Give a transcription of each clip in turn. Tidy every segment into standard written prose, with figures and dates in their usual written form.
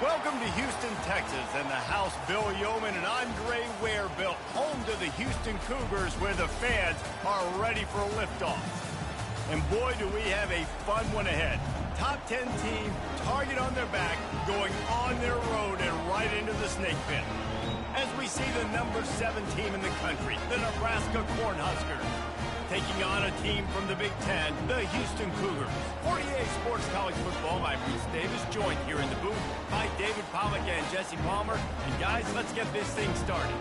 Welcome to Houston, Texas, and the house Bill Yeoman and Andre Ware built, home to the Houston Cougars, where the fans are ready for a liftoff. And boy, do we have a fun one ahead. Top 10 team, target on their back, going on their road and right into the snake pit. As we see the number 7 team in the country, the Nebraska Cornhuskers, taking on a team from the Big Ten, the Houston Cougars. 48 Sports College Football, I'm Reese Davis, joined here in the booth by David Pollack and Jesse Palmer. And guys, let's get this thing started.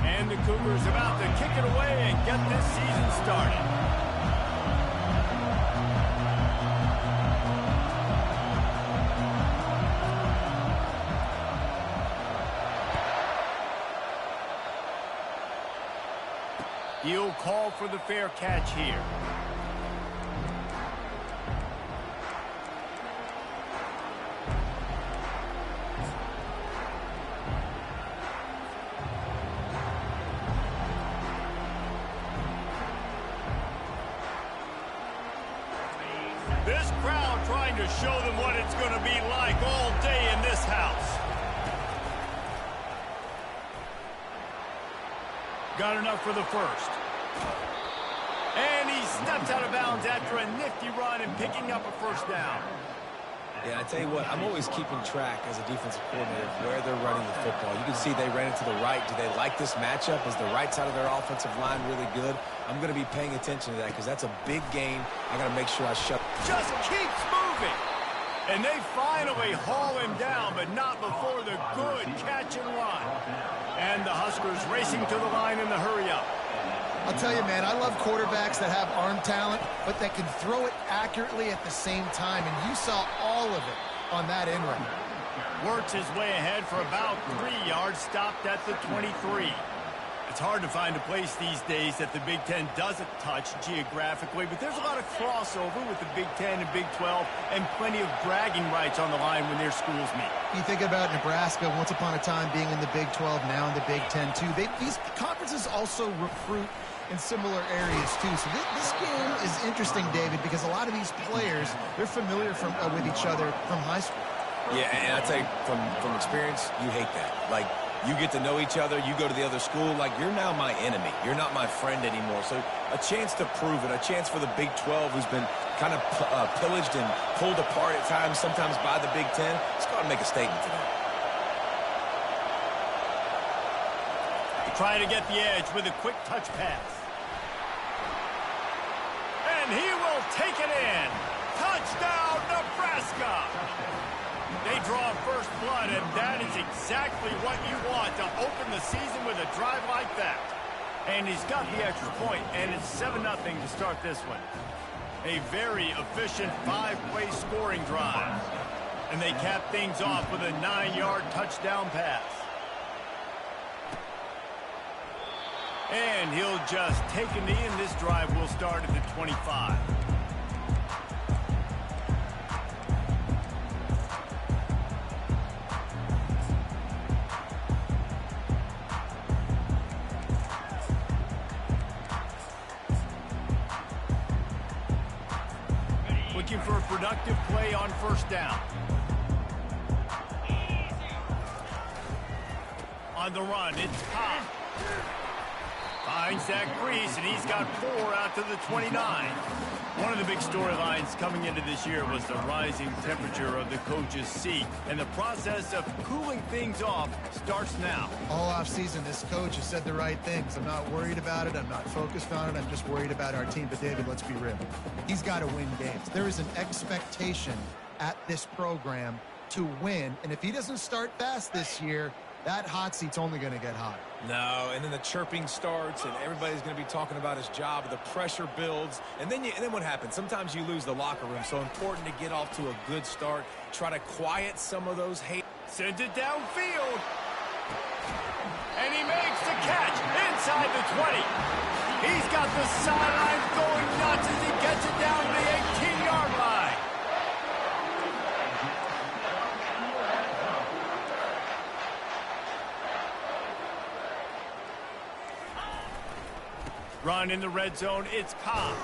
And the Cougars about to kick it away and get this season started. He'll call for the fair catch here. This crowd trying to show them what it's going to be like all day in this house. Got enough for the first. And he steps out of bounds after a nifty run and picking up a first down. Yeah, I tell you what, I'm always keeping track as a defensive coordinator of where they're running the football. You can see they ran it to the right. Do they like this matchup? Is the right side of their offensive line really good? I'm going to be paying attention to that because that's a big game. I got to make sure I shut. Just keeps moving. And they finally haul him down, but not before the good catch and run. And the Huskers racing to the line in the hurry-up. I'll tell you, man, I love quarterbacks that have arm talent, but that can throw it accurately at the same time, and you saw all of it on that end run. Works his way ahead for about 3 yards, stopped at the 23. It's hard to find a place these days that the Big Ten doesn't touch geographically, but there's a lot of crossover with the Big Ten and Big 12 and plenty of bragging rights on the line when their schools meet. You think about Nebraska, once upon a time being in the Big 12, now in the Big 10 too. These conferences also recruit in similar areas too. So this game is interesting, David, because a lot of these players, they're familiar with each other from high school. Yeah, and I tell you, from experience, you hate that. Like, you get to know each other, you go to the other school, like, you're now my enemy. You're not my friend anymore. So a chance to prove it, a chance for the Big 12, who's been kind of pillaged and pulled apart at times, sometimes by the Big 10. Let's go out and make a statement today. Trying to get the edge with a quick touch pass. And he will take it in. Touchdown, Nebraska! They draw first blood, and that is exactly what you want to open the season with a drive like that. And he's got the extra point, and it's 7-0 to start this one. A very efficient 5-play scoring drive. And they cap things off with a 9-yard touchdown pass. And he'll just take a knee, and this drive will start at the 25. Looking for a productive play on first down. On the run, it's Pop. Finds Zach Grease, and he's got 4 out to the 29. One of the big storylines coming into this year was the rising temperature of the coach's seat, and the process of cooling things off starts now. All offseason, this coach has said the right things. I'm not worried about it. I'm not focused on it. I'm just worried about our team. But, David, let's be real. He's got to win games. There is an expectation at this program to win, and if he doesn't start fast this year, that hot seat's only going to get hot. No, and then the chirping starts, and everybody's going to be talking about his job. The pressure builds, and then what happens? Sometimes you lose the locker room. So important to get off to a good start. Try to quiet some of those hate. Sends it downfield, and he makes the catch inside the 20. He's got the sideline going nuts as he gets it down to the 18-yard line. Run one in the red zone. It's Cobb.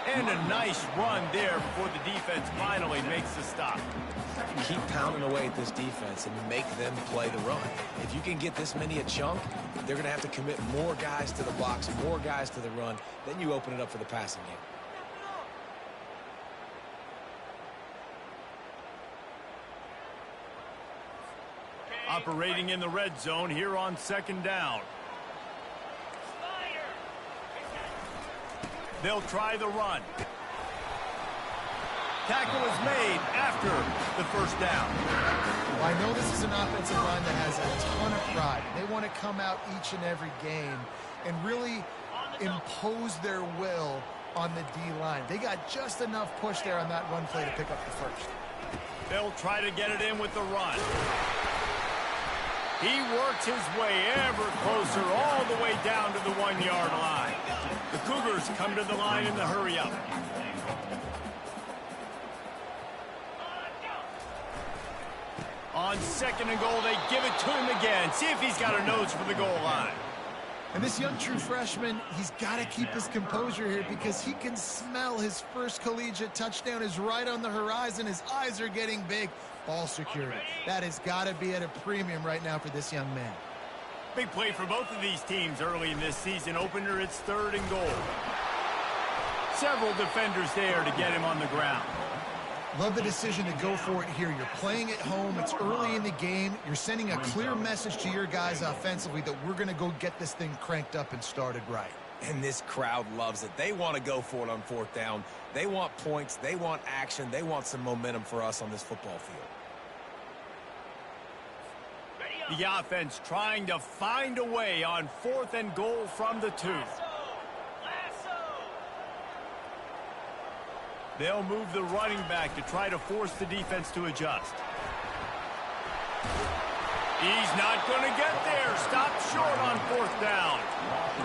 And a nice run there before the defense finally makes the stop. Keep pounding away at this defense and make them play the run. If you can get this many a chunk, they're going to have to commit more guys to the box, more guys to the run. Then you open it up for the passing game. Operating in the red zone here on second down. They'll try the run. Tackle is made after the first down. Well, I know this is an offensive line that has a ton of pride. They want to come out each and every game and really impose their will on the D-line. They got just enough push there on that run play to pick up the first. They'll try to get it in with the run. He works his way ever closer all the way down to the 1-yard line. The Cougars come to the line in the hurry-up. On second and goal, they give it to him again. See if he's got a nose for the goal line. And this young true freshman, he's got to keep his composure here because he can smell his first collegiate touchdown is right on the horizon. His eyes are getting big. Ball security. That has got to be at a premium right now for this young man. Big play for both of these teams early in this season opener. It's third and goal. Several defenders there to get him on the ground. Love the decision to go for it here. You're playing at home. It's early in the game. You're sending a clear message to your guys offensively that we're going to go get this thing cranked up and started right. And this crowd loves it. They want to go for it on fourth down. They want points. They want action. They want some momentum for us on this football field. The offense trying to find a way on fourth and goal from the 2. They'll move the running back to try to force the defense to adjust. He's not going to get there. Stopped short on fourth down.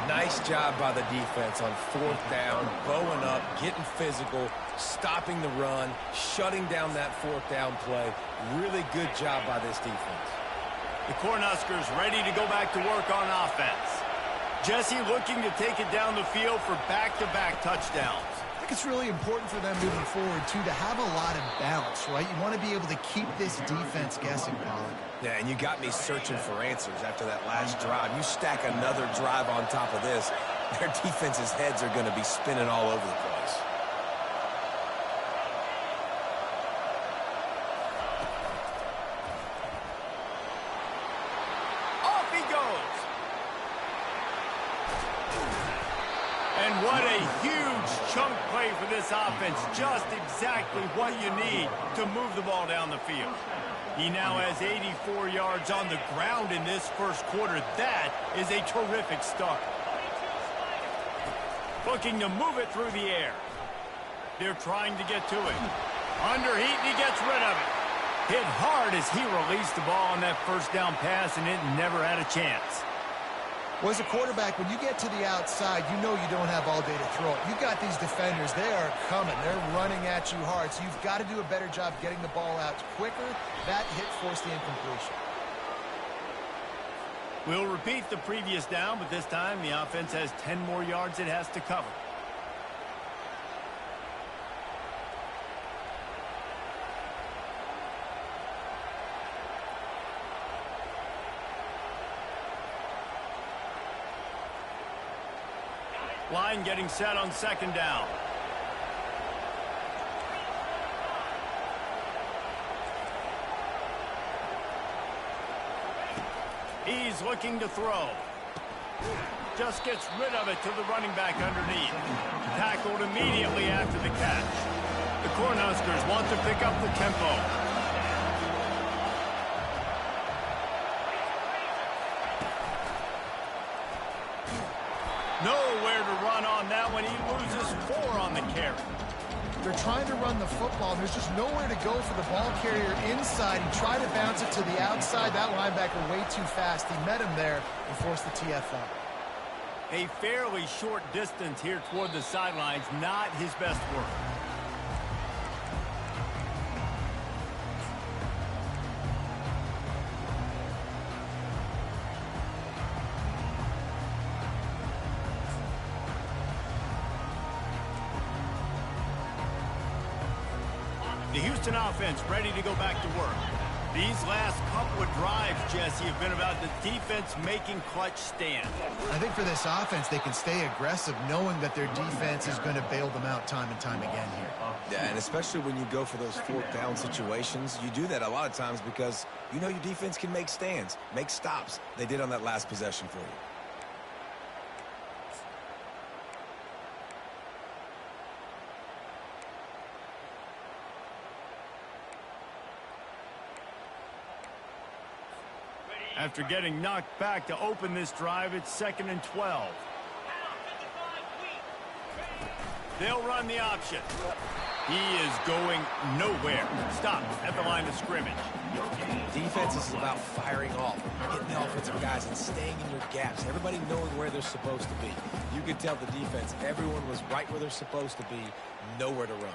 Nice job by the defense on fourth down, bowing up, getting physical, stopping the run, shutting down that fourth down play. Really good job by this defense. The Cornhuskers ready to go back to work on offense. Jesse looking to take it down the field for back-to-back touchdowns. I think it's really important for them moving forward, too, to have a lot of balance, right? You want to be able to keep this defense guessing, Pollard. Yeah, and you got me searching for answers after that last drive. You stack another drive on top of this, their defense's heads are going to be spinning all over the place. Off he goes. And what a huge chunk play for this offense. Just exactly what you need to move the ball down the field. He now has 84 yards on the ground in this first quarter. That is a terrific start. Looking to move it through the air. They're trying to get to it. Under heat, and he gets rid of it. Hit hard as he released the ball on that first down pass, and it never had a chance. Well, as a quarterback, when you get to the outside, you know you don't have all day to throw it. You've got these defenders. They are coming. They're running at you hard. So you've got to do a better job getting the ball out quicker. That hit forced the incompletion. We'll repeat the previous down, but this time the offense has 10 more yards it has to cover. Line getting set on second down. He's looking to throw. Just gets rid of it to the running back underneath. Tackled immediately after the catch. The Cornhuskers want to pick up the tempo. Nowhere to run on that one. He loses 4 on the carry. They're trying to run the football, and there's just nowhere to go for the ball carrier inside. He tried to bounce it to the outside. That linebacker way too fast. He met him there and forced the TFL. A fairly short distance here toward the sidelines. Not his best work. The Houston offense ready to go back to work. These last couple of drives, Jesse, have been about the defense making clutch stands. I think for this offense, they can stay aggressive knowing that their defense is going to bail them out time and time again here. Yeah, and especially when you go for those fourth down situations, you do that a lot of times because you know your defense can make stands, make stops. They did on that last possession for you. After getting knocked back to open this drive, it's 2nd and 12. They'll run the option. He is going nowhere. Stop at the line of scrimmage. Defense is about firing off, hitting the offensive guys, and staying in your gaps. Everybody knowing where they're supposed to be. You could tell the defense, everyone was right where they're supposed to be, nowhere to run.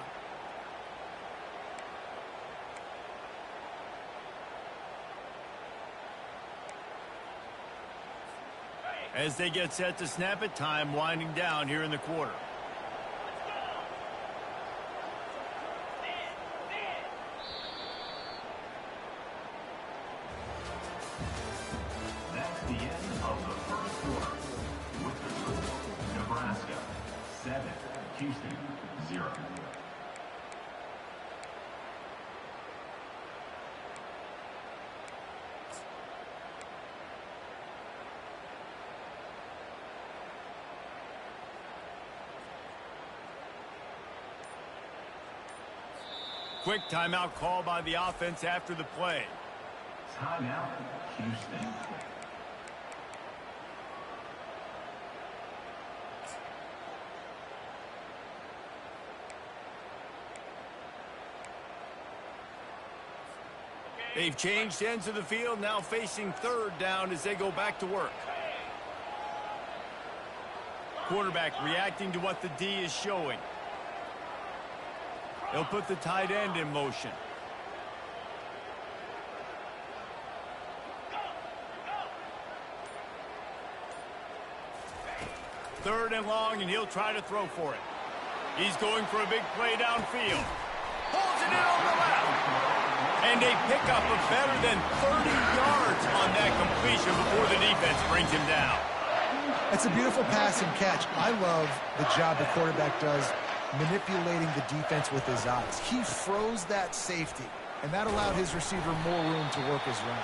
As they get set to snap it, time winding down here in the quarter. That's the end of the first quarter. With the score, Nebraska 7, Houston 0. Quick timeout call by the offense after the play. Timeout, Houston. They've changed ends of the field, now facing 3rd down as they go back to work. Quarterback reacting to what the D is showing. They'll put the tight end in motion. Third and long, and he'll try to throw for it. He's going for a big play downfield. Holds it in on the left. And a pickup of better than 30 yards on that completion before the defense brings him down. It's a beautiful pass and catch. I love the job the quarterback does manipulating the defense with his eyes. He froze that safety, and that allowed his receiver more room to work his run.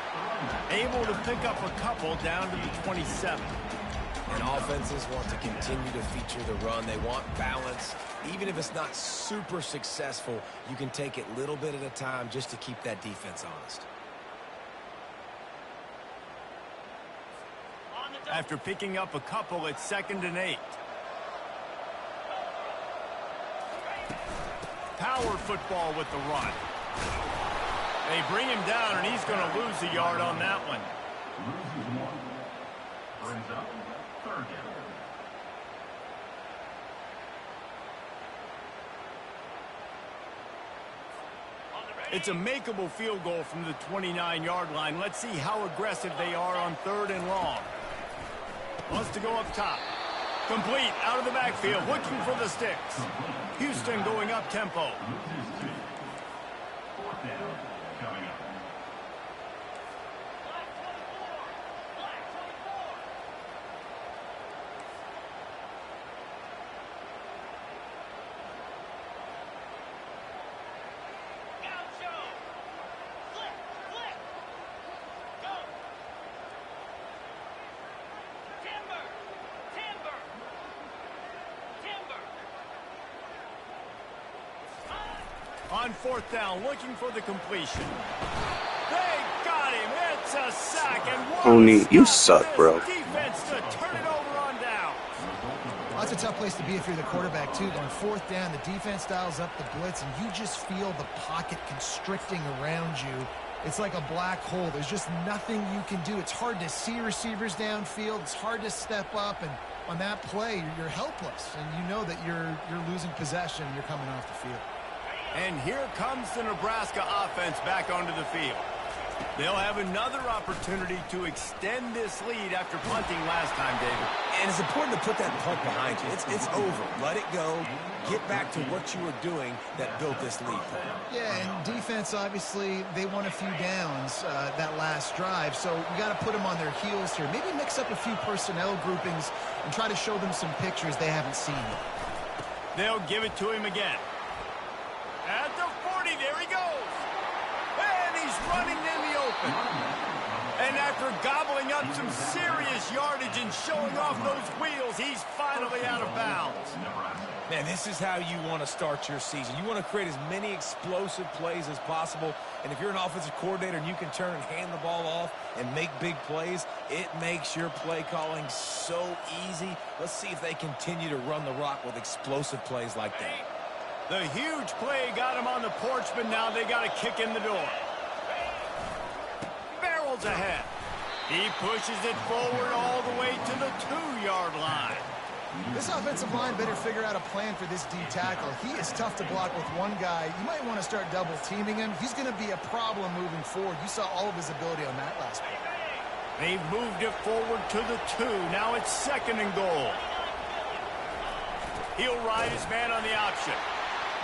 Able to pick up a couple down to the 27. And offenses want to continue to feature the run. They want balance. Even if it's not super successful, you can take it little bit at a time just to keep that defense honest. After picking up a couple, it's 2nd and 8. Power football with the run. They bring him down, and he's going to lose a yard on that one. Loses 1. Brings up 3rd down. It's a makeable field goal from the 29-yard line. Let's see how aggressive they are on 3rd and long. Wants to go up top. Complete out of the backfield, looking for the sticks. Houston going up tempo. Loses 2. 4th down coming up. On 4th down, looking for the completion. They got him. It's a sack. And what Tony, you suck, bro. Defense to turn it over on down. Well, that's a tough place to be if you're the quarterback, too. On 4th down, the defense dials up the blitz, and you just feel the pocket constricting around you. It's like a black hole. There's just nothing you can do. It's hard to see receivers downfield. It's hard to step up, and on that play, you're helpless, and you know that you're losing possession and you're coming off the field. And here comes the Nebraska offense back onto the field. They'll have another opportunity to extend this lead after punting last time, David. And it's important to put that punt behind you. It's over. Let it go. Get back to what you were doing that built this lead. Yeah, and defense, obviously, they won a few downs that last drive, so you got to put them on their heels here. Maybe mix up a few personnel groupings and try to show them some pictures they haven't seen yet. They'll give it to him again. At the 40, there he goes. And he's running in the open. And after gobbling up some serious yardage and showing off those wheels, he's finally out of bounds. Man, this is how you want to start your season. You want to create as many explosive plays as possible. And if you're an offensive coordinator and you can turn and hand the ball off and make big plays, it makes your play calling so easy. Let's see if they continue to run the rock with explosive plays like that. The huge play got him on the porch, but now they got a kick in the door. Barrels ahead. He pushes it forward all the way to the 2-yard line. This offensive line better figure out a plan for this D tackle. He is tough to block with one guy. You might want to start double teaming him. He's going to be a problem moving forward. You saw all of his ability on that last play. They've moved it forward to the 2. Now it's 2nd and goal. He'll ride his man on the option.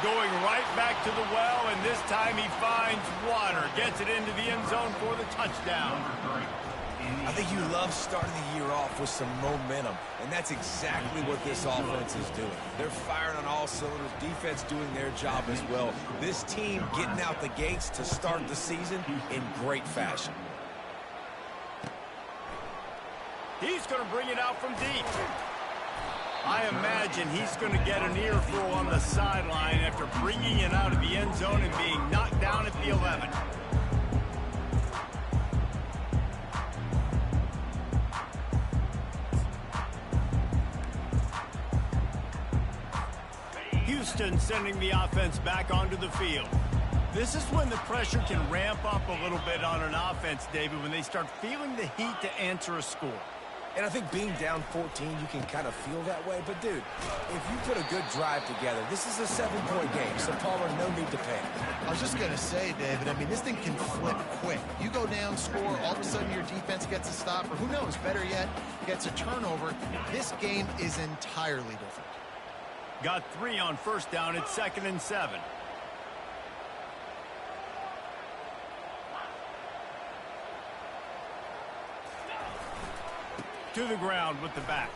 Going right back to the well, and this time he finds water. Gets it into the end zone for the touchdown. I think you love starting the year off with some momentum, and that's exactly what this offense is doing. They're firing on all cylinders, defense doing their job as well. This team getting out the gates to start the season in great fashion. He's going to bring it out from deep. I imagine he's going to get an earful on the sideline after bringing it out of the end zone and being knocked down at the 11. Houston sending the offense back onto the field. This is when the pressure can ramp up a little bit on an offense, David, when they start feeling the heat to answer a score. And I think being down 14, you can kind of feel that way. But, dude, if you put a good drive together, this is a 7-point game. So, Palmer, no need to panic. I was just going to say, David, I mean, this thing can flip quick. You go down, score, all of a sudden your defense gets a stop, or who knows, better yet, gets a turnover. This game is entirely different. Got 3 on 1st down. It's 2nd and 7. To the ground with the back.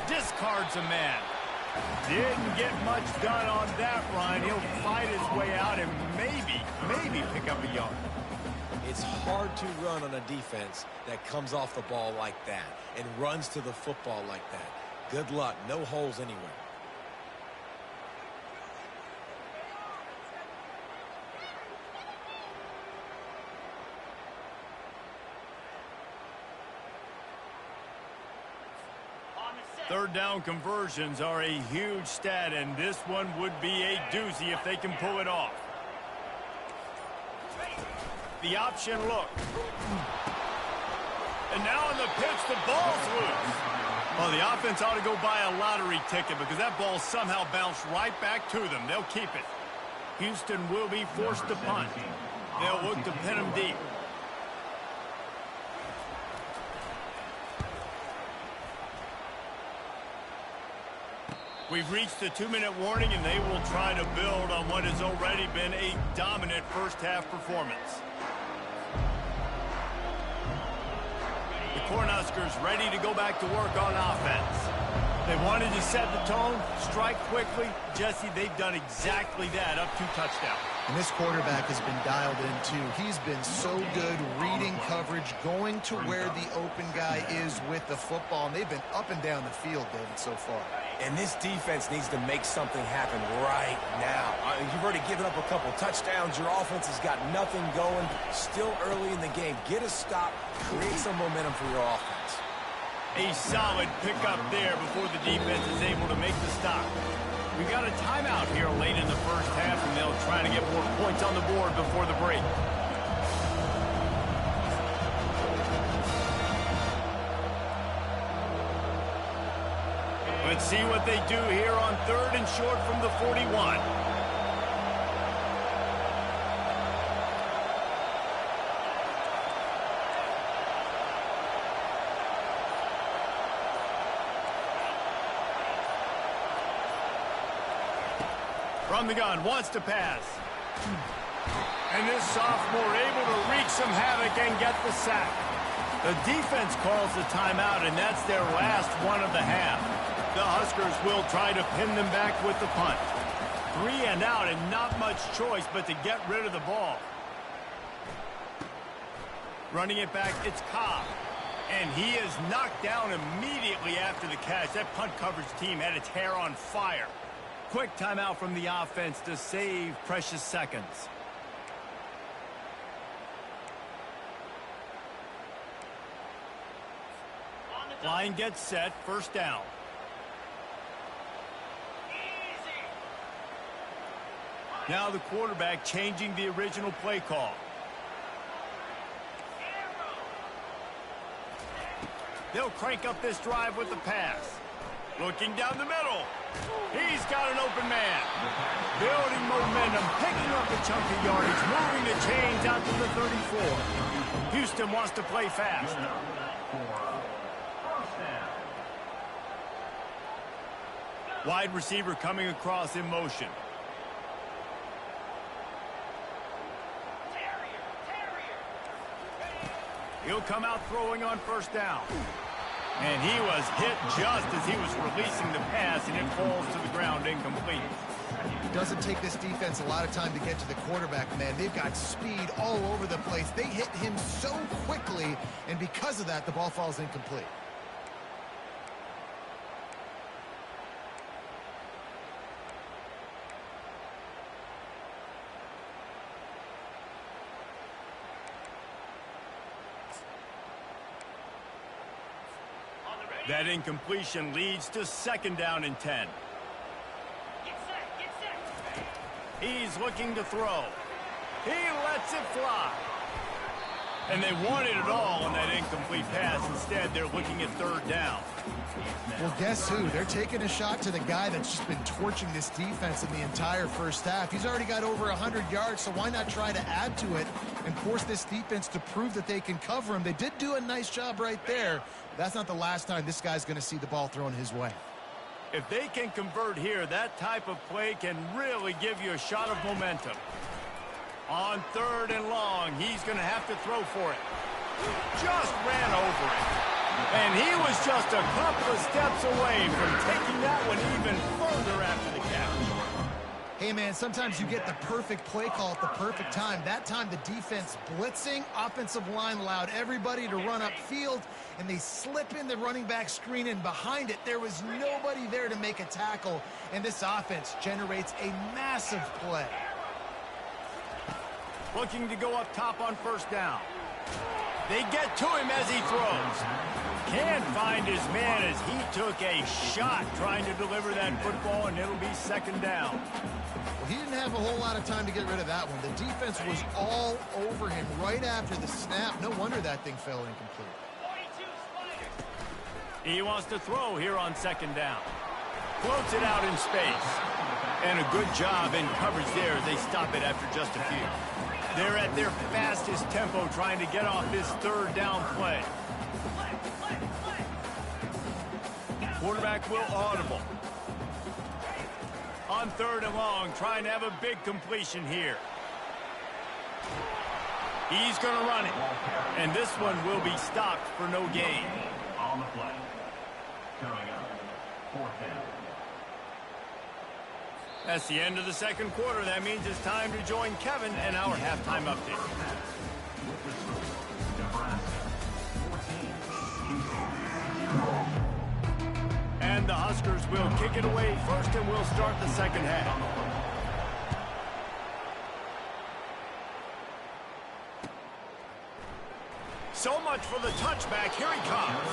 Discards a man. Didn't get much done on that, Ryan. He'll fight his way out and maybe pick up a yard. It's hard to run on a defense that comes off the ball like that and runs to the football like that. Good luck. No holes anywhere. Third down conversions are a huge stat, and this one would be a doozy if they can pull it off. The option look. And now on the pitch, the ball's loose. Well, the offense ought to go buy a lottery ticket because that ball somehow bounced right back to them. They'll keep it. Houston will be forced to punt. They'll look to pin him deep. We've reached the 2-minute warning, and they will try to build on what has already been a dominant first-half performance. The Cornhuskers ready to go back to work on offense. They wanted to set the tone, strike quickly. Jesse, they've done exactly that, up 2 touchdowns. And this quarterback has been dialed in, too. He's been so good reading coverage, going to where the open guy is with the football. And they've been up and down the field, David, so far. And this defense needs to make something happen right now. You've already given up a couple touchdowns. Your offense has got nothing going. Still early in the game. Get a stop. Create some momentum for your offense. A solid pickup there before the defense is able to make the stop. We got a timeout here late in the first half, and they'll try to get more points on the board before the break. Let's see what they do here on 3rd and short from the 41. From the gun, wants to pass. And this sophomore able to wreak some havoc and get the sack. The defense calls the timeout, and that's their last one of the half. The Huskers will try to pin them back with the punt. 3 and out, and not much choice but to get rid of the ball. Running it back, it's Cobb. And he is knocked down immediately after the catch. That punt coverage team had its hair on fire. Quick timeout from the offense to save precious seconds. Line gets set, first down. Now the quarterback changing the original play call. They'll crank up this drive with the pass. Looking down the middle. He's got an open man. Building momentum, picking up a chunk of yardage, moving the chains out to the 34. Houston wants to play fast. Wide receiver coming across in motion. He'll come out throwing on first down. And he was hit just as he was releasing the pass, and it falls to the ground incomplete. It doesn't take this defense a lot of time to get to the quarterback, man. They've got speed all over the place. They hit him so quickly, and because of that, the ball falls incomplete. That incompletion leads to second down and 10. He's looking to throw. He lets it fly. And they wanted it all on that incomplete pass. Instead, they're looking at third down. Well, guess who? They're taking a shot to the guy that's just been torching this defense in the entire first half. He's already got over 100 yards, so why not try to add to it and force this defense to prove that they can cover him? They did do a nice job right there. That's not the last time this guy's going to see the ball thrown his way. If they can convert here, that type of play can really give you a shot of momentum. On third and long, he's going to have to throw for it. Just ran over it. And he was just a couple of steps away from taking that one even further after the catch. Hey, man, sometimes you get the perfect play call at the perfect time. That time, the defense blitzing, offensive line allowed everybody to run upfield, and they slip in the running back screen, and behind it, there was nobody there to make a tackle, and this offense generates a massive play. Looking to go up top on first down. They get to him as he throws. Can't find his man as he took a shot trying to deliver that football, and it'll be second down. Well, he didn't have a whole lot of time to get rid of that one. The defense was all over him right after the snap. No wonder that thing fell incomplete. He wants to throw here on second down. Floats it out in space. And a good job in coverage there as they stop it after just a few. They're at their fastest tempo trying to get off this third down play. Quarterback will audible. On third and long, trying to have a big completion here. He's going to run it. And this one will be stopped for no gain. On the play. Coming up, fourth down. That's the end of the second quarter. That means it's time to join Kevin and our halftime update. And the Huskers will kick it away first, and we'll start the second half. So much for the touchback. Here he comes.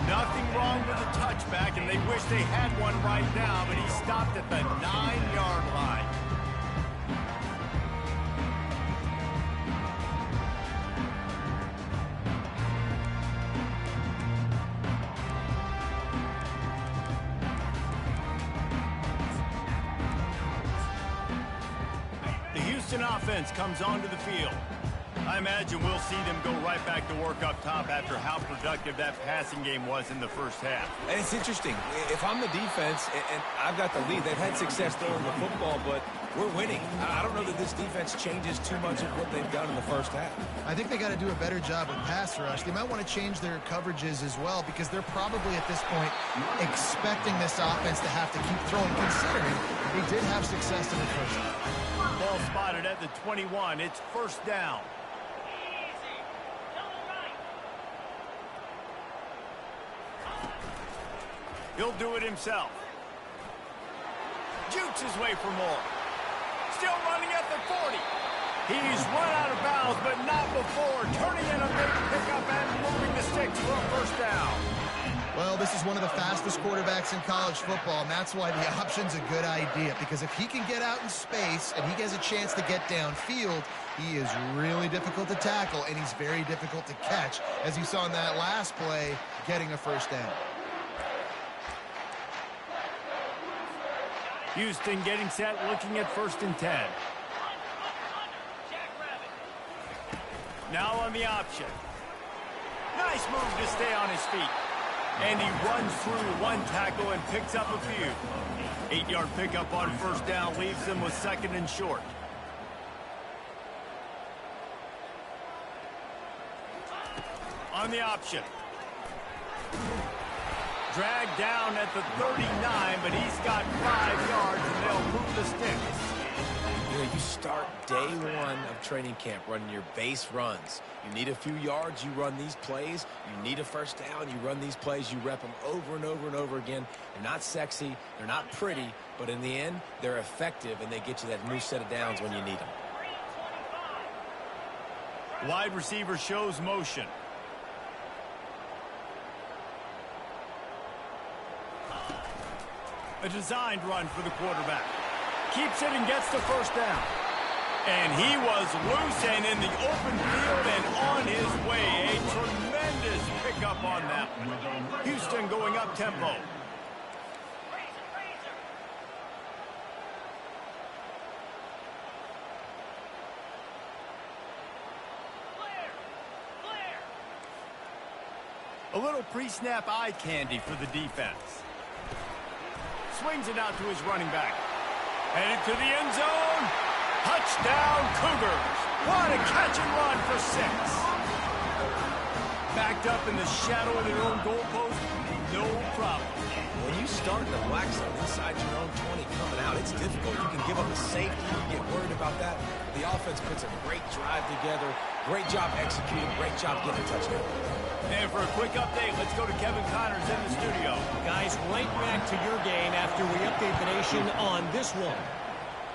Nothing wrong with the touchback, and they wish they had one right now, but he stopped at the 9-yard line. The Houston offense comes onto the field. I imagine we'll see them go right back to work up top after how productive that passing game was in the first half. And it's interesting. If I'm the defense and I've got the lead, they've had success throwing the football, but we're winning. I don't know that this defense changes too much of what they've done in the first half. I think they got to do a better job with pass rush. They might want to change their coverages as well because they're probably at this point expecting this offense to have to keep throwing, considering they did have success in the first half. Ball spotted at the 21. It's first down. He'll do it himself. Jukes his way for more. Still running at the 40. He's run out of bounds, but not before turning in a big pickup and moving the sticks for a first down. Well, this is one of the fastest quarterbacks in college football, and that's why the option's a good idea, because if he can get out in space and he gets a chance to get downfield, he is really difficult to tackle, and he's very difficult to catch, as you saw in that last play, getting a first down. Houston getting set, looking at 1st and 10. Now on the option. Nice move to stay on his feet. And he runs through one tackle and picks up a few. 8-yard pickup on first down leaves them with 2nd and short. On the option. Dragged down at the 39, but he's got 5 yards, and they'll move the sticks. You know, you start day one of training camp running your base runs. You need a few yards, you run these plays. You need a first down, you run these plays. You rep them over and over and over again. They're not sexy, they're not pretty, but in the end, they're effective, and they get you that new set of downs when you need them. Wide receiver shows motion. A designed run for the quarterback. Keeps it and gets the first down. And he was loose and in the open field and on his way. A tremendous pickup on that one. Houston going up tempo. A little pre-snap eye candy for the defense. Swings it out to his running back. Headed to the end zone. Touchdown, Cougars. What a catch and run for 6. Backed up in the shadow of their own goalpost, no problem. When you start in the black zone inside your own 20 coming out, it's difficult. You can give up a safety. You get worried about that. The offense puts a great drive together. Great job executing. Great job getting a touchdown. And for a quick update, let's go to Kevin Connors in the studio. Guys, right back to your game after we update the nation on this one.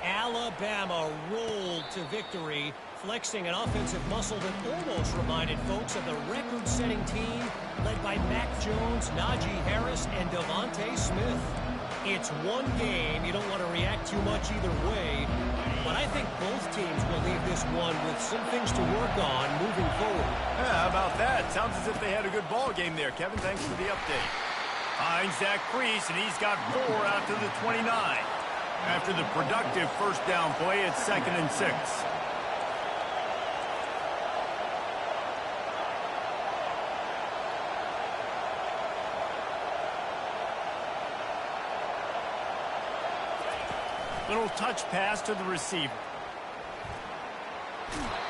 Alabama rolled to victory, flexing an offensive muscle that almost reminded folks of the record-setting team led by Mac Jones, Najee Harris, and Devontae Smith. It's one game. You don't want to react too much either way, but I think both teams will leave this one with some things to work on moving forward. Yeah, how about that? Sounds as if they had a good ball game there. Kevin, thanks for the update. Finds Zach Priest, and he's got 4 out to the 29. After the productive first down play, it's 2nd and 6. Little touch pass to the receiver.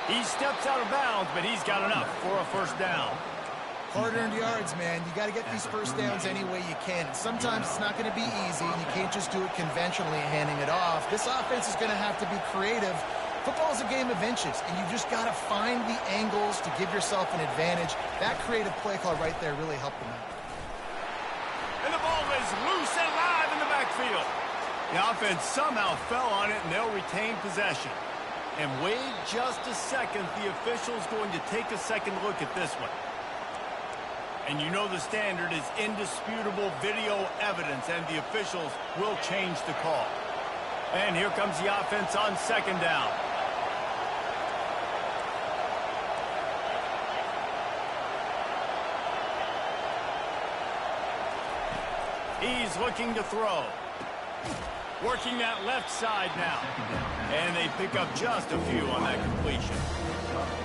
He steps out of bounds, but he's got enough for a first down. Hard-earned yards, man. You got to get these first downs any way you can. Sometimes it's not going to be easy, and you can't just do it conventionally handing it off. This offense is going to have to be creative. Football is a game of inches, and you just got to find the angles to give yourself an advantage. That creative play call right there really helped them out. And the ball is loose and live in the backfield. The offense somehow fell on it, and they'll retain possession. And wait just a second. The official's going to take a second look at this one. And you know the standard is indisputable video evidence, and the officials will change the call. And here comes the offense on 2nd down. He's looking to throw. Working that left side now. And they pick up just a few on that completion.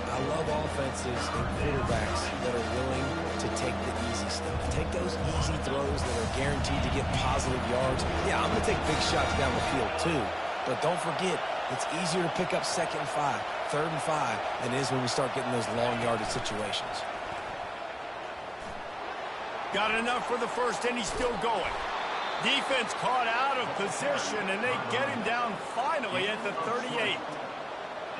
I love offenses and quarterbacks that are willing to take the easy stuff. Take those easy throws that are guaranteed to get positive yards. Yeah, I'm going to take big shots down the field too. But don't forget, it's easier to pick up 2nd and 5, 3rd and 5 than it is when we start getting those long yardage situations. Got enough for the first, and he's still going. Defense caught out of position, and they get him down finally at the 38.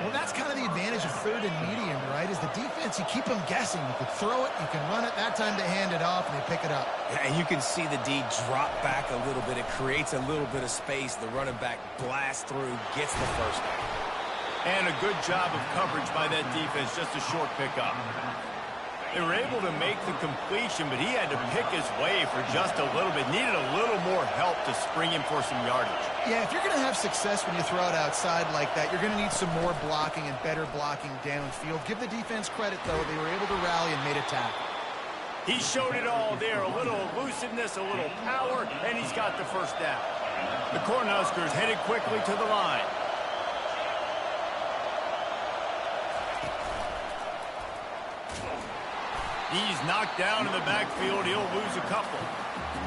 Well, that's kind of the advantage of 3rd and medium, right? Is the defense, you keep them guessing. You can throw it, you can run it. That time they hand it off, and they pick it up. Yeah, and you can see the D drop back a little bit. It creates a little bit of space. The running back blasts through, gets the first down. And a good job of coverage by that defense, just a short pickup. They were able to make the completion, but he had to pick his way for just a little bit. Needed a little more help to spring him for some yardage. Yeah, if you're going to have success when you throw it outside like that, you're going to need some more blocking and better blocking downfield. Give the defense credit, though. They were able to rally and made a tackle. He showed it all there. A little elusiveness, a little power, and he's got the first down. The Cornhuskers headed quickly to the line. He's knocked down in the backfield. He'll lose a couple.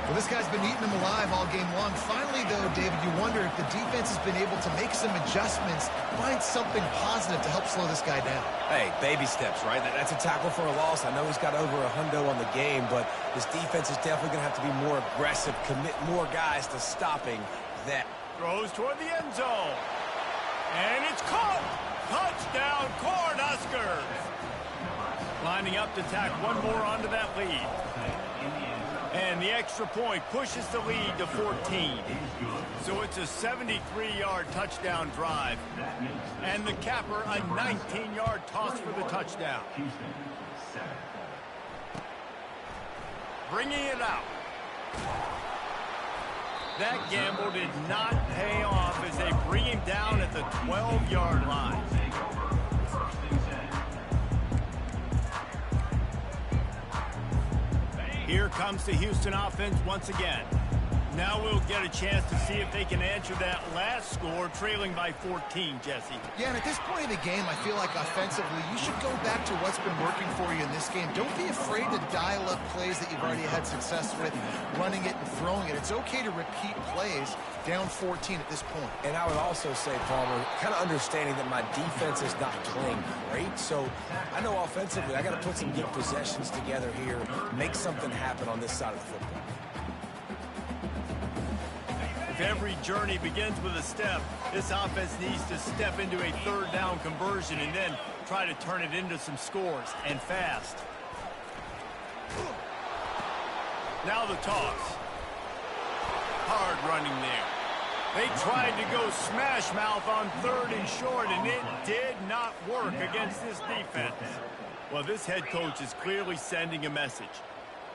Well, this guy's been eating them alive all game long. Finally, though, David, you wonder if the defense has been able to make some adjustments, find something positive to help slow this guy down. Hey, baby steps, right? That's a tackle for a loss. I know he's got over $100 on the game, but this defense is definitely going to have to be more aggressive, commit more guys to stopping that. Throws toward the end zone. And it's caught. Touchdown, Cornhuskers. Lining up to tack one more onto that lead. And the extra point pushes the lead to 14. So it's a 73-yard touchdown drive. And the capper, a 19-yard toss for the touchdown. Bringing it out. That gamble did not pay off as they bring him down at the 12-yard line. Here comes the Houston offense once again. Now we'll get a chance to see if they can answer that last score, trailing by 14, Jesse. Yeah, and at this point of the game, I feel like offensively, you should go back to what's been working for you in this game. Don't be afraid to dial up plays that you've already had success with, running it and throwing it. It's okay to repeat plays down 14 at this point. And I would also say, Palmer, kind of understanding that my defense is not playing great. So I know offensively, I got to put some good possessions together here, make something happen on this side of the football. Every journey begins with a step. This offense needs to step into a 3rd down conversion and then try to turn it into some scores, and fast. Now the toss. Hard running there. They tried to go smash mouth on 3rd and short, and it did not work against this defense. Well, this head coach is clearly sending a message.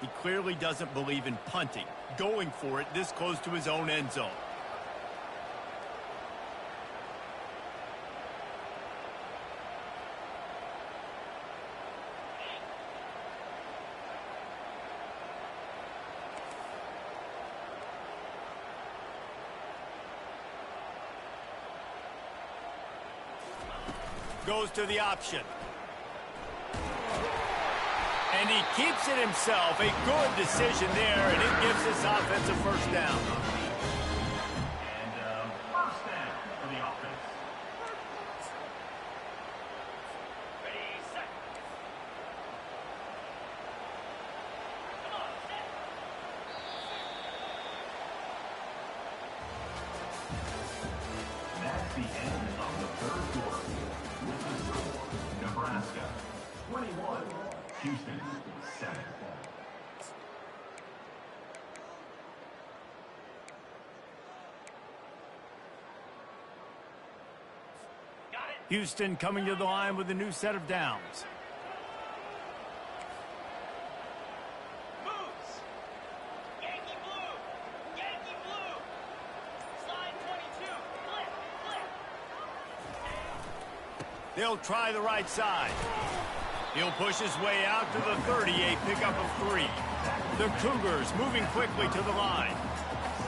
He clearly doesn't believe in punting, going for it this close to his own end zone. Goes to the option. And he keeps it himself. A good decision there, and it gives this offense a first down. And first down for the offense. Ready, set. Come on, set. That's the end of the 3rd quarter. With the score, Nebraska 21, Houston 7. Houston coming to the line with a new set of downs. Moves. Yankee blue. Yankee blue. Slide 22. Flip, flip. They'll try the right side. He'll push his way out to the 38, pickup of 3. The Cougars moving quickly to the line.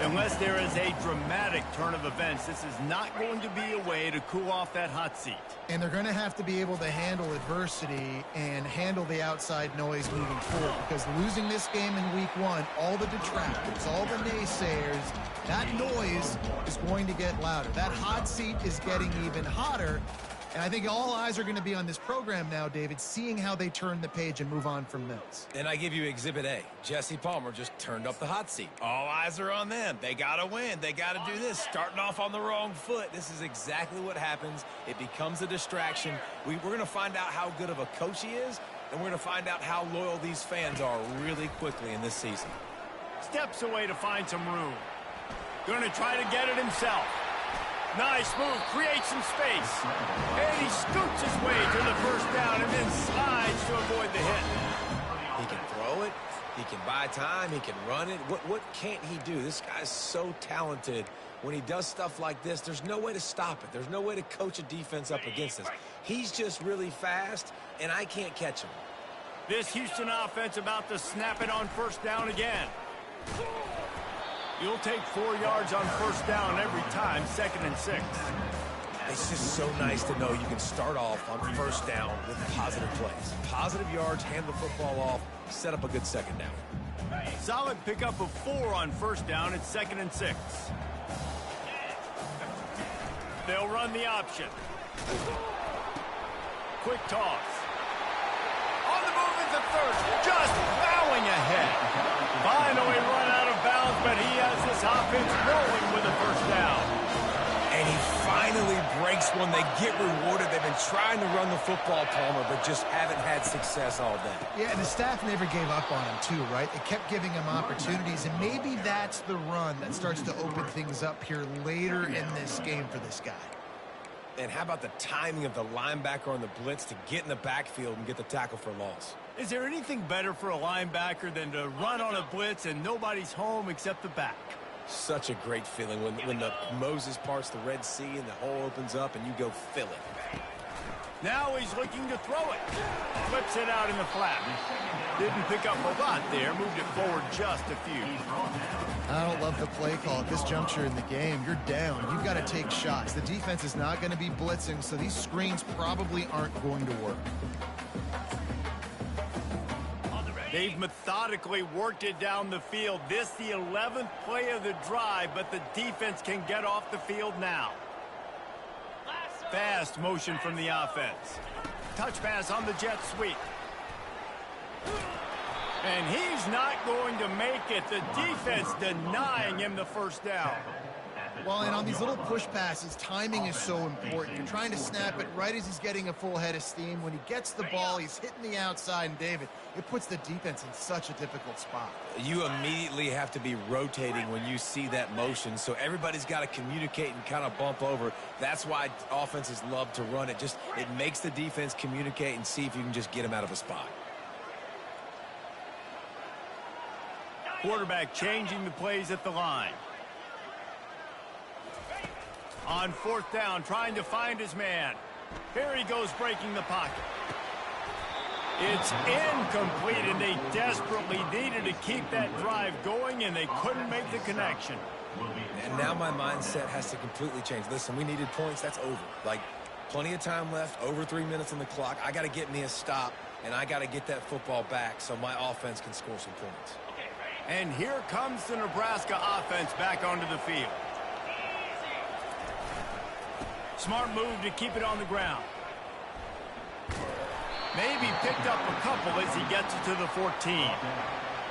Unless there is a dramatic turn of events, this is not going to be a way to cool off that hot seat. And they're going to have to be able to handle adversity and handle the outside noise moving forward, because losing this game in week 1, all the detractors, all the naysayers, that noise is going to get louder. That hot seat is getting even hotter. And I think all eyes are going to be on this program now, David, seeing how they turn the page and move on from this. And I give you Exhibit A. Jesse Palmer just turned up the hot seat. All eyes are on them. They got to win. They got to do this. Starting off on the wrong foot. This is exactly what happens. It becomes a distraction. We're going to find out how good of a coach he is, and we're going to find out how loyal these fans are really quickly in this season. Steps away to find some room. Going to try to get it himself. Nice move, creates some space. And he scoots his way to the first down and then slides to avoid the hit. He can throw it. He can buy time. He can run it. What can't he do? This guy's so talented. When he does stuff like this, there's no way to stop it. There's no way to coach a defense up against this. He's just really fast, and I can't catch him. This Houston offense about to snap it on first down again. You'll take 4 yards on first down every time, 2nd and 6. It's just so nice to know you can start off on first down with positive plays. Positive yards, hand the football off, set up a good second down. Solid pickup of 4 on first down at 2nd and 6. They'll run the option. Quick toss. On the move at the 30, just plowing ahead. Finally run out of bounds, but he has this offense rolling with a first down. And he finally breaks one. They get rewarded. They've been trying to run the football, Palmer, but just haven't had success all day. Yeah, and the staff never gave up on him too, right? They kept giving him opportunities, and maybe that's the run that starts to open things up here later in this game for this guy. And how about the timing of the linebacker on the blitz to get in the backfield and get the tackle for a loss? Is there anything better for a linebacker than to run on a blitz and nobody's home except the back? Such a great feeling when the Moses parts the Red Sea and the hole opens up and you go fill it. Now he's looking to throw it. Flips it out in the flat. Didn't pick up a lot there. Moved it forward just a few. I don't love the play call at this juncture in the game. You're down. You've got to take shots. The defense is not going to be blitzing, so these screens probably aren't going to work. They've methodically worked it down the field. This the 11th play of the drive, but the defense can get off the field now. Fast motion from the offense. Touch pass on the jet sweep. And he's not going to make it. The defense denying him the first down. Well, and on these little push passes, timing is so important. You're trying to snap it right as he's getting a full head of steam. When he gets the ball, he's hitting the outside, and David, it puts the defense in such a difficult spot. You immediately have to be rotating when you see that motion, so everybody's got to communicate and kind of bump over. That's why offenses love to run it. It makes the defense communicate and see if you can just get him out of a spot. Quarterback changing the plays at the line. On fourth down, trying to find his man. Here he goes, breaking the pocket. It's incomplete, and they desperately needed to keep that drive going, and they couldn't make the connection. And now my mindset has to completely change. Listen, we needed points. That's over. Like, plenty of time left, over 3 minutes on the clock. I got to get me a stop, and I got to get that football back so my offense can score some points. And here comes the Nebraska offense back onto the field. Smart move to keep it on the ground. Maybe picked up a couple as he gets it to the 14.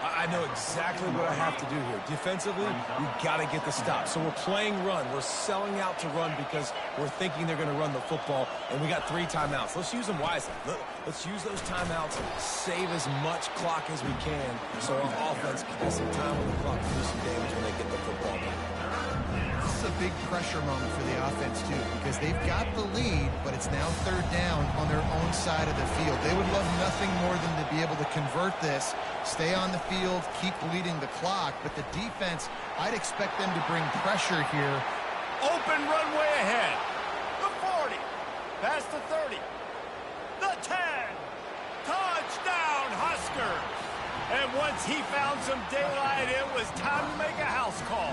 I know exactly what I have to do here. Defensively, we've got to get the stop. So we're playing run. We're selling out to run because we're thinking they're going to run the football, and we got 3 timeouts. Let's use them wisely. Let's use those timeouts, save as much clock as we can so our offense can get some time on the clock to do some damage when they get the football back. This is a big pressure moment for the offense, too, because they've got the lead, but it's now 3rd down on their own side of the field. They would love nothing more than to be able to convert this, stay on the field, keep bleeding the clock, but the defense, I'd expect them to bring pressure here. Open runway ahead. The 40. Past the 30. The 10. Touchdown, Huskers. And once he found some daylight, it was time to make a house call.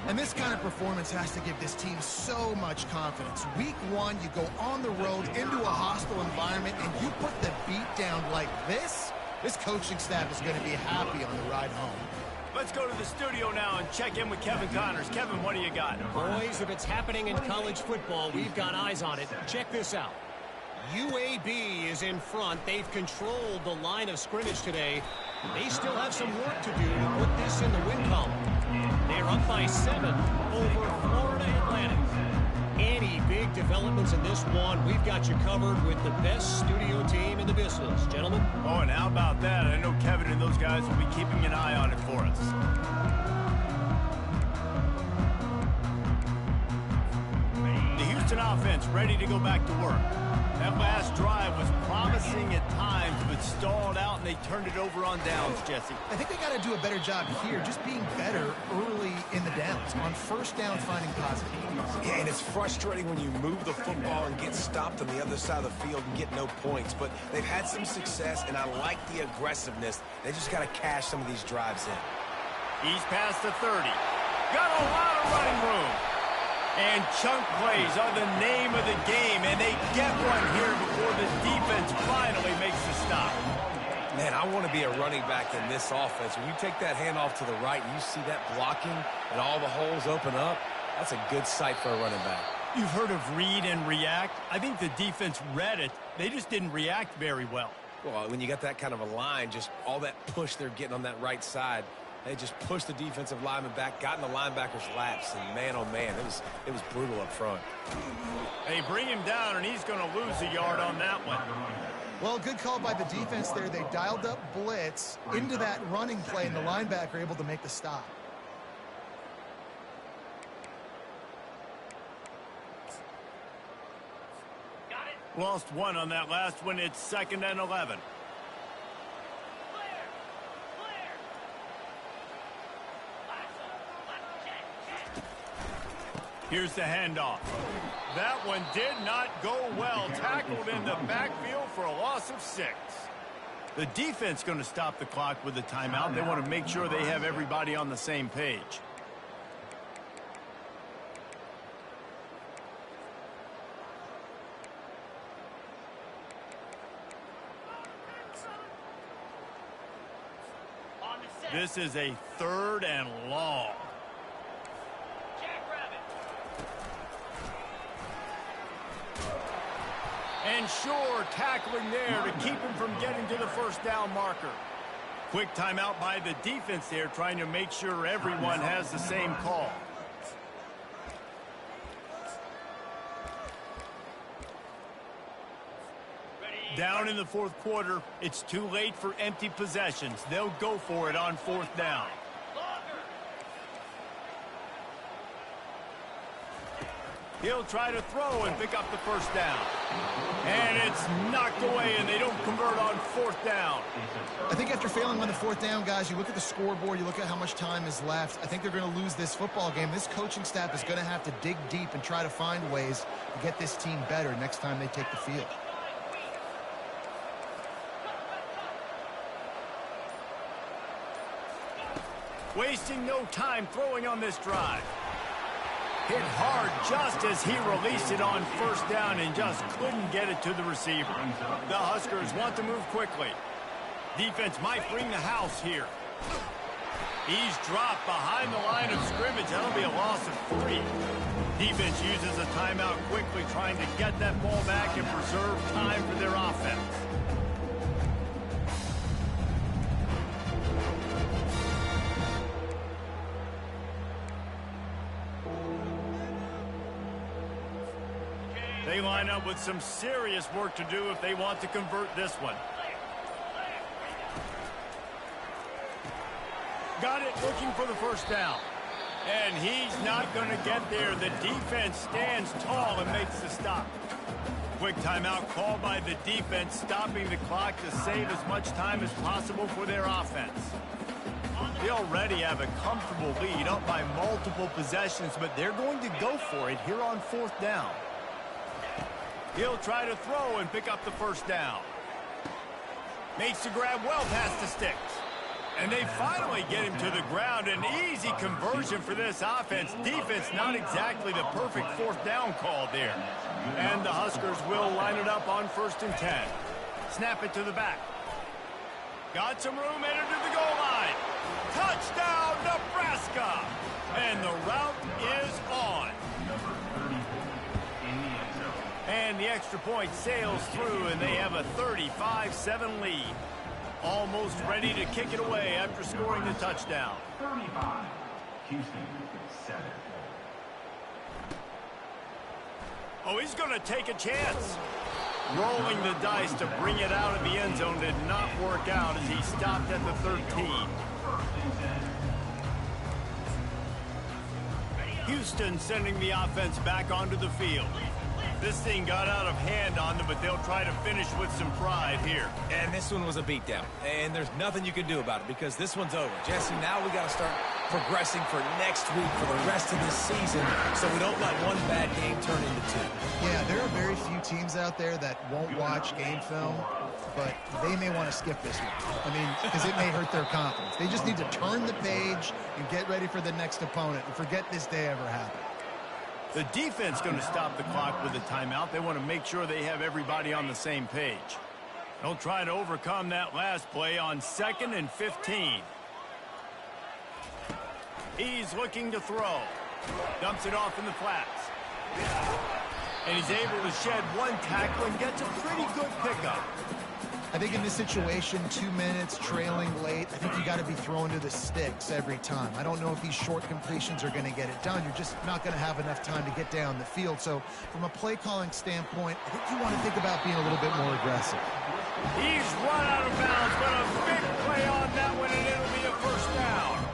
And this kind of performance has to give this team so much confidence. Week 1, you go on the road into a hostile environment, and you put the beat down like this coaching staff is going to be happy on the ride home. Let's go to the studio now and check in with Kevin Connors. Kevin, what do you got? Boys, if it's happening in college football, we've got eyes on it. Check this out. UAB is in front. They've controlled the line of scrimmage today. They still have some work to do to put this in the win column. They're up by 7 over Florida Atlantic. Any big developments in this one, we've got you covered with the best studio team in the business. Gentlemen? Oh, and how about that? I know Kevin and those guys will be keeping an eye on it for us. The Houston offense ready to go back to work. That last drive was promising at times, but stalled out, and they turned it over on downs, Jesse. I think they got to do a better job here, just being better early in the downs, on first down finding positive. Yeah, and it's frustrating when you move the football and get stopped on the other side of the field and get no points. But they've had some success, and I like the aggressiveness. They just got to cash some of these drives in. He's past the 30. Got a lot of running room. And chunk plays are the name of the game, and they get one here before the defense finally makes the stop. Man, I want to be a running back in this offense. When you take that handoff to the right and you see that blocking and all the holes open up, that's a good sight for a running back. You've heard of read and react. I think the defense read it. They just didn't react very well. Well, when you got that kind of a line, just all that push they're getting on that right side, they just pushed the defensive lineman back, got in the linebacker's laps, and man, oh man, it was brutal up front. They bring him down, and he's going to lose a yard on that one. Well, good call by the defense there. They dialed up blitz into that running play, and the linebacker able to make the stop. Lost one on that last one. It's 2nd and 11. Here's the handoff. That one did not go well. Tackled in the backfield for a loss of 6. The defense going to stop the clock with a timeout. They want to make sure they have everybody on the same page. This is a 3rd and long. And sure, tackling there to keep him from getting to the first down marker. Quick timeout by the defense there, trying to make sure everyone has the same call. Down in the 4th quarter, it's too late for empty possessions. They'll go for it on 4th down. He'll try to throw and pick up the first down. And it's knocked away, and they don't convert on 4th down. I think after failing on the 4th down, guys, you look at the scoreboard, you look at how much time is left. I think they're going to lose this football game. This coaching staff is going to have to dig deep and try to find ways to get this team better next time they take the field. Wasting no time throwing on this drive. Hit hard just as he released it on 1st down and just couldn't get it to the receiver. The Huskers want to move quickly. Defense might bring the house here. He's dropped behind the line of scrimmage. That'll be a loss of 3. Defense uses a timeout quickly, trying to get that ball back and preserve time for their offense. They line up with some serious work to do if they want to convert this one. Got it, looking for the first down. And he's not going to get there. The defense stands tall and makes the stop. Quick timeout called by the defense, stopping the clock to save as much time as possible for their offense. They already have a comfortable lead, up by multiple possessions, but they're going to go for it here on 4th down. He'll try to throw and pick up the first down. Makes the grab well past the sticks. And they finally get him to the ground. An easy conversion for this offense. Defense, not exactly the perfect fourth down call there. And the Huskers will line it up on 1st and 10. Snap it to the back. Got some room, headed to the goal line. Touchdown, Nebraska! And the route is on. And the extra point sails through, and they have a 35-7 lead. Almost ready to kick it away after scoring the touchdown. 35. Houston, 7. Oh, he's going to take a chance. Rolling the dice to bring it out of the end zone did not work out as he stopped at the 13. Houston sending the offense back onto the field. This thing got out of hand on them, but they'll try to finish with some pride here. And this one was a beatdown. And there's nothing you can do about it because this one's over. Jesse, now we got to start progressing for next week for the rest of this season so we don't let one bad game turn into two. Yeah, there are very few teams out there that won't watch game film, but they may want to skip this one. I mean, because it may hurt their confidence. They just need to turn the page and get ready for the next opponent and forget this day ever happened. The defense going to stop the clock with a timeout. They want to make sure they have everybody on the same page. They'll try to overcome that last play on 2nd and 15. He's looking to throw. Dumps it off in the flats. And he's able to shed one tackle and gets a pretty good pickup. I think in this situation, 2 minutes, trailing late, I think you got to be throwing to the sticks every time. I don't know if these short completions are going to get it done. You're just not going to have enough time to get down the field. So from a play calling standpoint, I think you want to think about being a little bit more aggressive. He's run out of bounds, but a big play on that one, and it'll be a first down.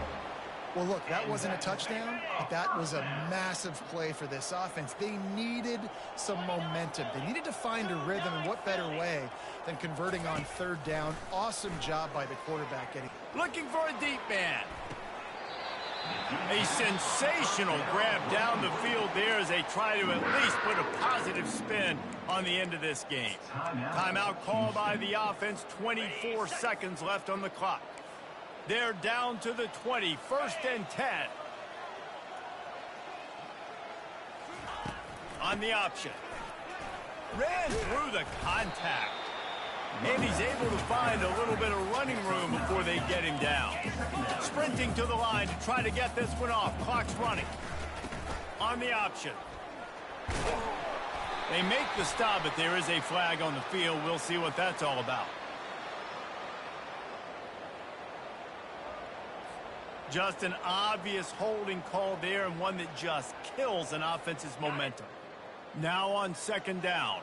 Well, look, that wasn't a touchdown, but that was a massive play for this offense. They needed some momentum. They needed to find a rhythm, and what better way than converting on 3rd down. Awesome job by the quarterback getting. Looking for a deep man. A sensational grab down the field there as they try to at least put a positive spin on the end of this game. Timeout called by the offense, 24 seconds left on the clock. They're down to the 20, 1st and 10. On the option. Ran through the contact. And he's able to find a little bit of running room before they get him down. Sprinting to the line to try to get this one off. Clock's running. On the option. They make the stop, but there is a flag on the field. We'll see what that's all about. Just an obvious holding call there, and one that just kills an offense's momentum. Now on 2nd down.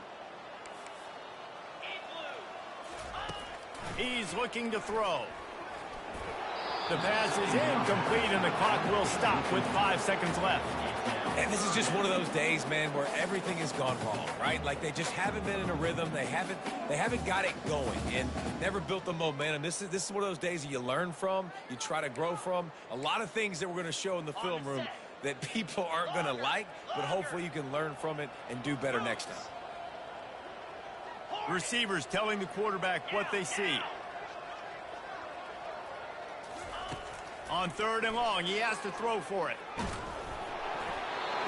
He's looking to throw. The pass is incomplete, and the clock will stop with 5 seconds left. And this is just one of those days, man, where everything has gone wrong, right? Like they just haven't been in a rhythm. They haven't got it going and never built the momentum. This is one of those days that you learn from, you try to grow from. A lot of things that we're going to show in the film room that people aren't going to like, but hopefully you can learn from it and do better next time. Receivers telling the quarterback what they see. On 3rd and long, he has to throw for it.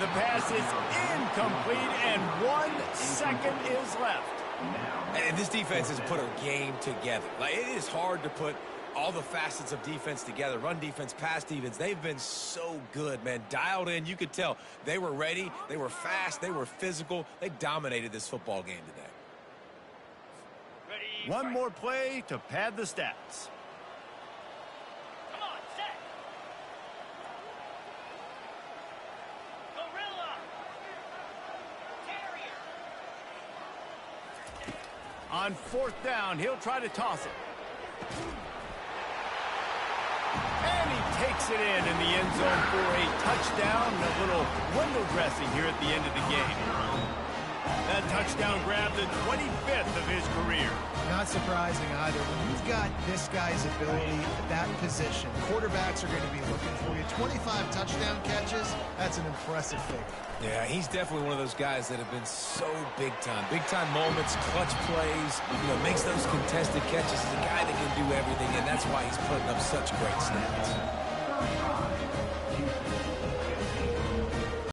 The pass is incomplete, and 1 second is left. And this defense has put a game together. Like, it is hard to put all the facets of defense together. Run defense, pass defense. They've been so good, man. Dialed in. You could tell they were ready. They were fast. They were physical. They dominated this football game today. One more play to pad the stats. Come on, set. Gorilla. Terrier. On 4th down, he'll try to toss it. And he takes it in the end zone for a touchdown. A little window dressing here at the end of the game. That touchdown grabbed the 25th of his career. Not surprising either. When you've got this guy's ability at that position, quarterbacks are going to be looking for you. 25 touchdown catches, that's an impressive figure. Yeah, he's definitely one of those guys that have been so big time. Big time moments, clutch plays, makes those contested catches. He's a guy that can do everything, and that's why he's putting up such great stats.